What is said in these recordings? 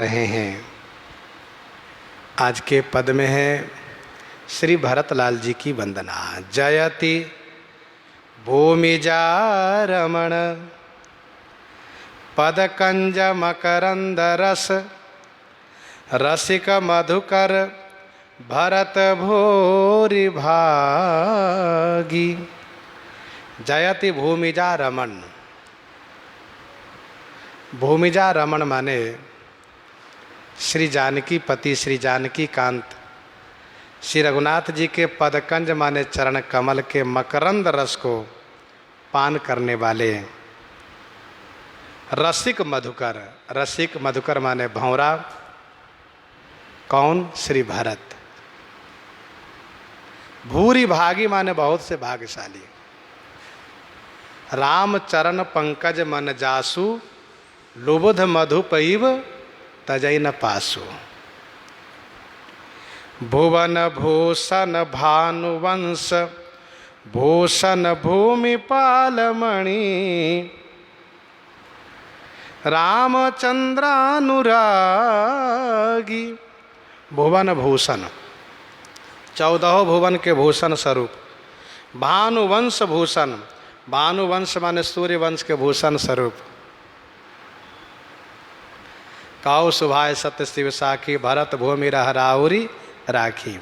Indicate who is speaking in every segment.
Speaker 1: रहे हैं। आज के पद में है श्री भरतलाल जी की वंदना। जयति भूमिजा रमण पदकंज मकरंद रस रसिक मधुकर भरत भोरि भागी। जयति भूमिजा रमण। भूमिजा रमण माने श्री जानकी पति श्री जानकी कांत श्री रघुनाथ जी के पदकंज माने चरण कमल के मकरंद रस को पान करने वाले रसिक मधुकर। रसिक मधुकर माने भंवरा। कौन? श्री भरत। भूरि भागी माने बहुत से भाग्यशाली। राम चरण पंकज मन जासु लुबुध मधुपैव तजै न पासु। भुवन भूषण भानुवंश भूषण भूमिपाल मणि रामचंद्रानुरागी। भुवन भूषण 14 भुवन के भूषण स्वरूप। भानुवंश भूषण। भानुवंश माने सूर्यवंश के भूषण स्वरूप। काउ सुभाय सत्य शिव साखी भरत भूमि रहराउरी राखी।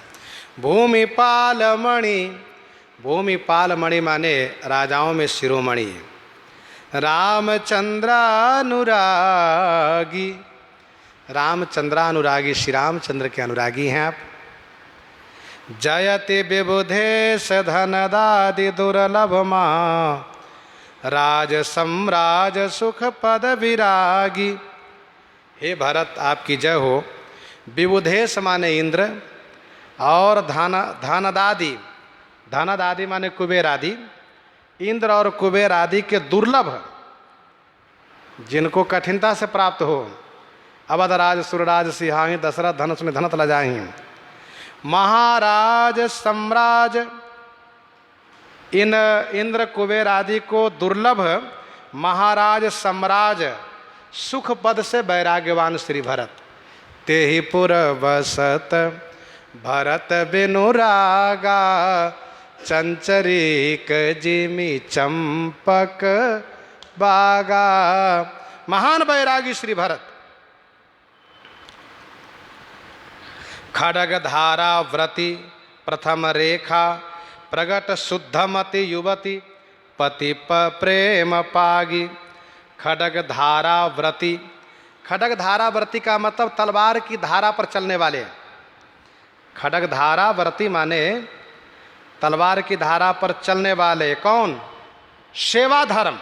Speaker 1: भूमिपाल मणि। भूमिपाल मणि माने राजाओं में शिरोमणि। रामचंद्रानुरागी। रामचंद्रानुरागी श्री रामचंद्र के अनुरागी हैं आप। जयति विबुधेश धनदादि दुर्लभ माँ राज सम्राज सुख पद विरागी। हे भरत आपकी जय हो। विबुधेश माने इंद्र और धनदादि। धनदादि माने कुबेर आदि। इंद्र और कुबेर आदि के दुर्लभ जिनको कठिनता से प्राप्त हो। अवधराज सुरराज सिंहाही दशरथ धनुष में धनत लजाही। महाराज सम्राज इन इंद्र कुबेर आदि को दुर्लभ महाराज सम्राज सुख पद से वैराग्यवान श्री भरत। तेहि पुर बसत भरत बिनु रागा चंचरीक जिमि चंपक बागा। महान वैरागी श्री भरत। खड़ग धारा व्रति प्रथम रेखा प्रगट शुद्धमति युवती पति प्रेम पागी। खड़ग धारा व्रति। खड़ग धारा व्रति का मतलब तलवार की धारा पर चलने वाले। खड़ग धारा व्रति माने तलवार की धारा पर चलने वाले। कौन? सेवा धर्म।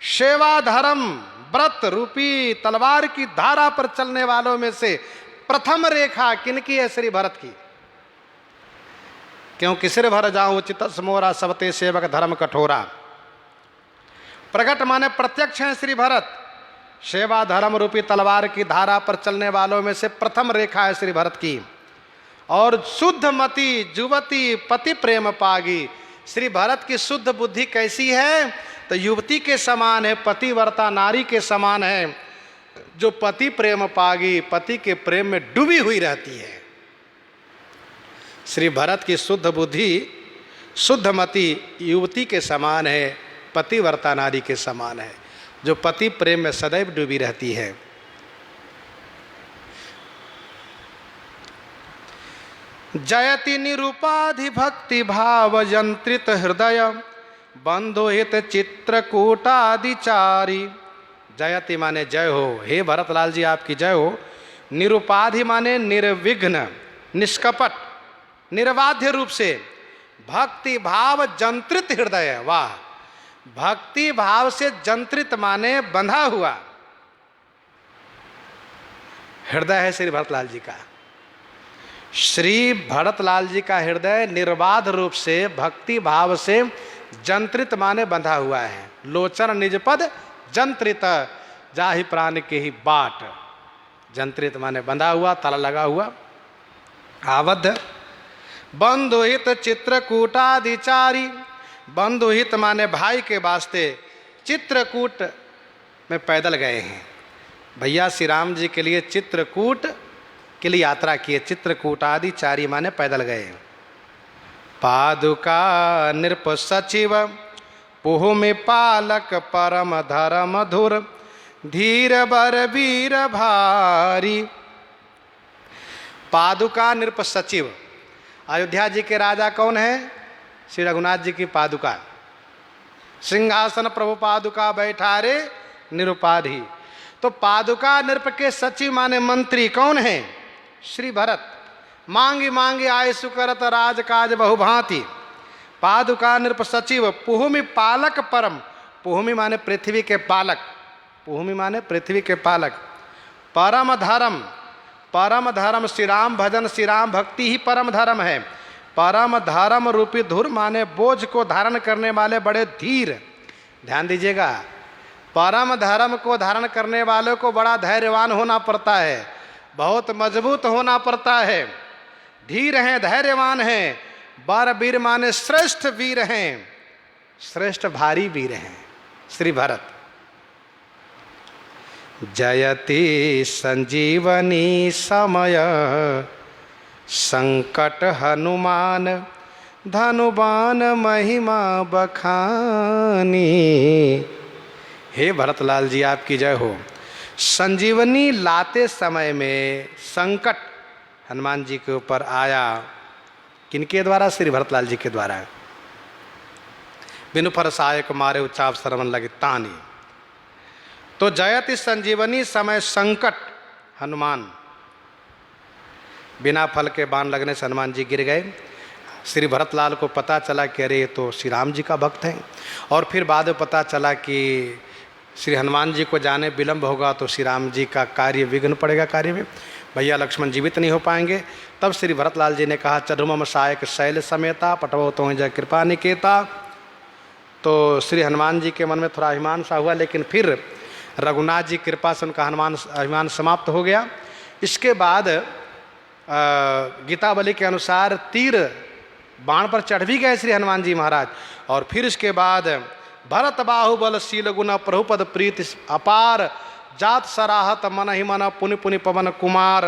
Speaker 1: सेवा धर्म व्रत रूपी तलवार की धारा पर चलने वालों में से प्रथम रेखा किनकी है? श्री भरत की। क्योंकि सिर भर जाऊं चितस मोरा सबते सेवक धर्म कठोरा। प्रगट माने प्रत्यक्ष हैं श्री भरत। सेवा धर्म रूपी तलवार की धारा पर चलने वालों में से प्रथम रेखा है श्री भरत की। और शुद्ध मति युवती पति प्रेम पागी। श्री भरत की शुद्ध बुद्धि कैसी है? तो युवती के समान है, पतिव्रता नारी के समान है, जो पति प्रेम पागी पति के प्रेम में डूबी हुई रहती है। श्री भरत की शुद्ध बुद्धि शुद्ध मति युवती के समान है, पतिव्रता नारी के समान है, जो पति प्रेम में सदैव डूबी रहती है। जयति निरुपाधि भक्ति भाव यंत्रित हृदय बंधुहित चित्रकूटादिचारी। जयति माने जय हो। हे भरतलाल जी आपकी जय हो। निरुपाधि माने निर्विघ्न निष्कपट निर्बाध्य रूप से भक्ति भाव जंत्रित हृदय। वाह! भक्ति भाव से जंत्रित माने बंधा हुआ हृदय है श्री भरतलाल जी का। श्री भरतलाल जी का हृदय निर्बाध रूप से भक्ति भाव से जंत्रित माने बंधा हुआ है। लोचन निजपद जंत्रित जाहि प्राण के ही बाट। जंत्रित माने बंधा हुआ, ताला लगा हुआ, आबद्ध। बंधुहित चित्रकूटादिचारी। बंधुहित माने भाई के वास्ते चित्रकूट में पैदल गए हैं। भैया श्री राम जी के लिए चित्रकूट के लिए यात्रा किए। चित्रकूट आदि चारी माने पैदल गए। पादुका नृप सचिव पुहुमि पालक परम धर्म धुर धीर बर वीर भारी। पादुका नृप सचिव, अयोध्या जी के राजा कौन है? श्री रघुनाथ जी की पादुका। सिंहासन प्रभु पादुका बैठा रे निरुपाधि। तो पादुका नृप के सचिव माने मंत्री कौन है? श्री भरत। मांगी मांगी आय सुकरत राज काज बहुभांति। पादुका नृप सचिव पुहुमि पालक परम, पुहुमि माने पृथ्वी के पालक, पुहुमि माने पृथ्वी के पालक। परम धर्म, परम धर्म श्री राम भजन श्री राम भक्ति ही परम धर्म है। परम धर्म रूपी धुर माने बोझ को धारण करने वाले बड़े धीर। ध्यान दीजिएगा, परम धर्म को धारण करने वालों को बड़ा धैर्यवान होना पड़ता है, बहुत मजबूत होना पड़ता है। धीर हैं, धैर्यवान हैं। बर वीर माने श्रेष्ठ वीर हैं, श्रेष्ठ भारी वीर हैं श्री भरत। जयति संजीवनी समय संकट हनुमान धनुबान महिमा बखानी। हे भरतलाल जी आपकी जय हो। संजीवनी लाते समय में संकट हनुमान जी के ऊपर आया। किनके द्वारा? श्री भरतलाल जी के द्वारा। बिनु फर सहायक मारे उच्चाप सरवन लगे तानी। तो जयति संजीवनी समय संकट हनुमान, बिना फल के बाण लगने से हनुमान जी गिर गए। श्री भरतलाल को पता चला कि अरे ये तो श्री राम जी का भक्त है। और फिर बाद में पता चला कि श्री हनुमान जी को जाने विलंब होगा तो श्री राम जी का कार्य विघ्न पड़ेगा, कार्य में भैया लक्ष्मण जीवित नहीं हो पाएंगे। तब श्री भरतलाल जी ने कहा चरुमम सायक शैल समेता पटवो तो जय कृपा निकेता। तो श्री हनुमान जी के मन में थोड़ा अभिमान सा हुआ, लेकिन फिर रघुनाथ जी कृपा से उनका अभिमान समाप्त हो गया। इसके बाद गीतावली के अनुसार तीर बाण पर चढ़ भी गए श्री हनुमान जी महाराज। और फिर इसके बाद भरत बाहुबल शील गुण प्रभुपद प्रीति अपार जात सराहत मन ही मन पुनि पुनि पवन कुमार।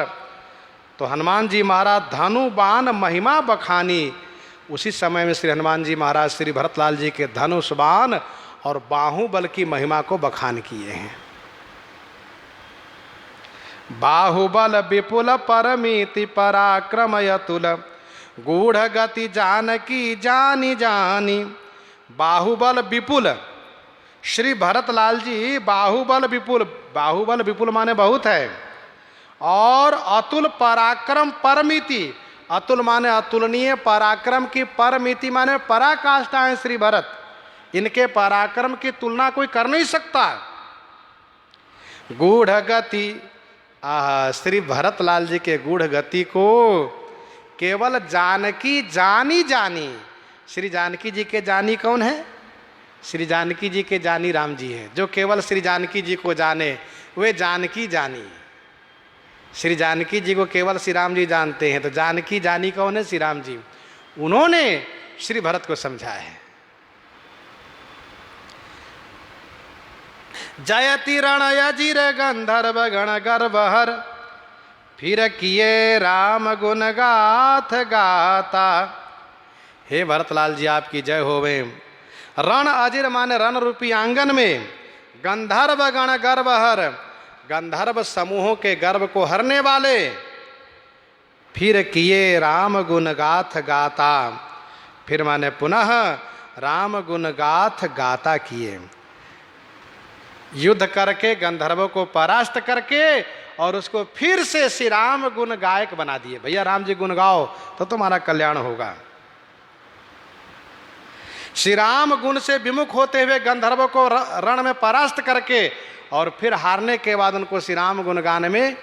Speaker 1: तो हनुमान जी महाराज धनु बाण महिमा बखानी। उसी समय में श्री हनुमान जी महाराज श्री भरतलाल जी के धनुष बाण और बाहुबल की महिमा को बखान किए हैं। बाहुबल विपुल परमिति पराक्रम यतुल गूढ़ गति जानकी जानी जानी। बाहुबल विपुल, श्री भरतलाल जी बाहुबल विपुल, बाहुबल विपुल माने बहुत है। और अतुल पराक्रम परमिति, अतुल माने अतुलनीय, पराक्रम की परमिति माने पराकाष्ठा है श्री भरत। इनके पराक्रम की तुलना कोई कर नहीं सकता। गूढ़ गति, श्री भरतलाल जी के गूढ़ गति को केवल जानकी जानी जानी। श्री जानकी जी के जानी कौन है? श्री जानकी जी के जानी राम जी हैं। जो केवल श्री जानकी जी को जाने वे जानकी जानी। श्री जानकी जी को केवल श्री राम जी जानते हैं, तो जानकी जानी कौन है? श्री राम जी। उन्होंने श्री भरत को समझाया है। जयति रण यजिर गंधर्व गण गर्भहर फिर किए राम गुण गाथ गाता। हे भरतलाल जी आपकी जय होवे। रण अजिर माने रण रूपी आंगन में गंधर्व गण गर्भहर, गंधर्व समूहों के गर्भ को हरने वाले, फिर किए राम गुण गाथ गाता। फिर माने पुनः राम गुण गाथ गाता किए। युद्ध करके गंधर्वों को परास्त करके और उसको फिर से श्री राम गुण गायक बना दिए। भैया राम जी गुण गाओ तो तुम्हारा कल्याण होगा। श्री राम गुण से विमुख होते हुए गंधर्वों को रण में परास्त करके और फिर हारने के बाद उनको श्री राम गुण गाने में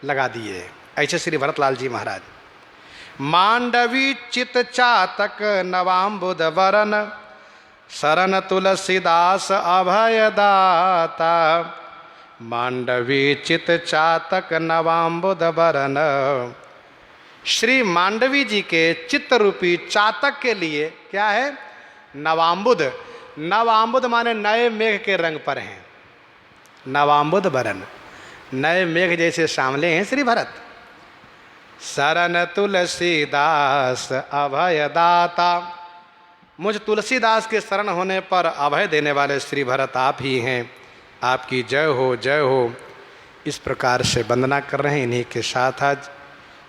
Speaker 1: लगा दिए। ऐसे श्री भरतलाल जी महाराज। मांडवी चित चातक नवाम्बुद वरन शरण तुलसीदास अभयदाता। मांडवी चित चातक नवाम्बुद वरन। श्री मांडवी जी के चित्त रूपी चातक के लिए क्या है? नवाम्बुद। नवाम्बुद माने नए मेघ के रंग पर हैं। नवाम्बुद वरन, नए मेघ जैसे सांवले हैं श्री भरत। शरण तुलसीदास अभयदाता, मुझ तुलसीदास के शरण होने पर अभय देने वाले श्री भरत आप ही हैं। आपकी जय हो, जय हो। इस प्रकार से वंदना कर रहे हैं। इन्हीं के साथ आज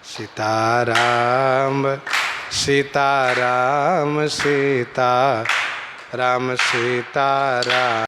Speaker 1: सीताराम सीताराम सीताराम सीताराम।